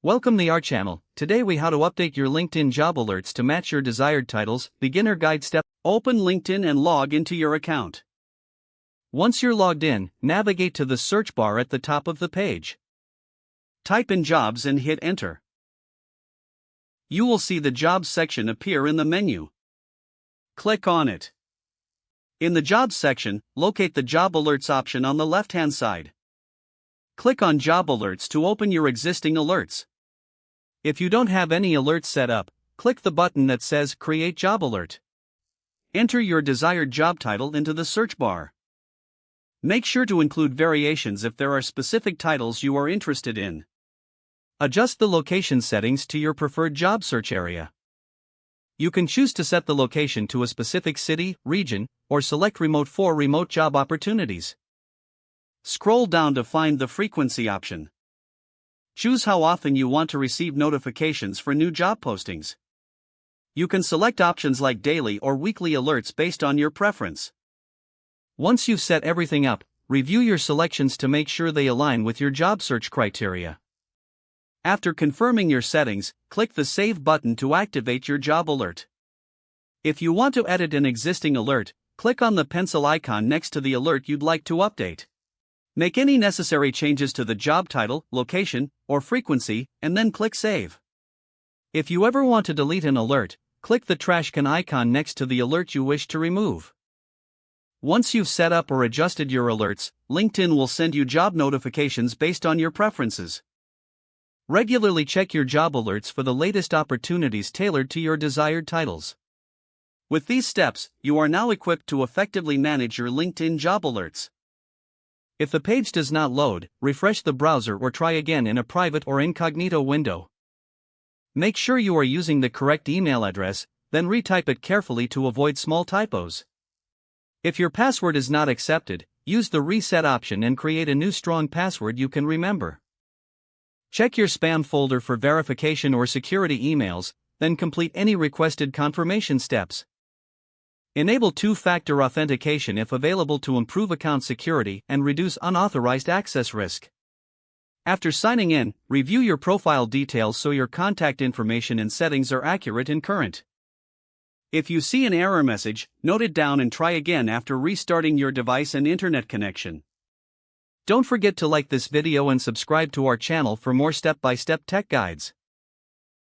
Welcome to our channel. Today we how to update your LinkedIn job alerts to match your desired titles. Beginner guide step. Open LinkedIn and log into your account. Once you're logged in, navigate to the search bar at the top of the page. Type in jobs and hit enter. You will see the jobs section appear in the menu. Click on it. In the jobs section, locate the job alerts option on the left-hand side. Click on job alerts to open your existing alerts. If you don't have any alerts set up, click the button that says Create Job Alert. Enter your desired job title into the search bar. Make sure to include variations if there are specific titles you are interested in. Adjust the location settings to your preferred job search area. You can choose to set the location to a specific city, region, or select remote for remote job opportunities. Scroll down to find the frequency option. Choose how often you want to receive notifications for new job postings. You can select options like daily or weekly alerts based on your preference. Once you've set everything up, review your selections to make sure they align with your job search criteria. After confirming your settings, click the Save button to activate your job alert. If you want to edit an existing alert, click on the pencil icon next to the alert you'd like to update. Make any necessary changes to the job title, location, or frequency, and then click Save. If you ever want to delete an alert, click the trash can icon next to the alert you wish to remove. Once you've set up or adjusted your alerts, LinkedIn will send you job notifications based on your preferences. Regularly check your job alerts for the latest opportunities tailored to your desired titles. With these steps, you are now equipped to effectively manage your LinkedIn job alerts. If the page does not load, refresh the browser or try again in a private or incognito window. Make sure you are using the correct email address, then retype it carefully to avoid small typos. If your password is not accepted, use the reset option and create a new strong password you can remember. Check your spam folder for verification or security emails, then complete any requested confirmation steps. Enable two-factor authentication if available to improve account security and reduce unauthorized access risk. After signing in, review your profile details so your contact information and settings are accurate and current. If you see an error message, note it down and try again after restarting your device and internet connection. Don't forget to like this video and subscribe to our channel for more step-by-step tech guides.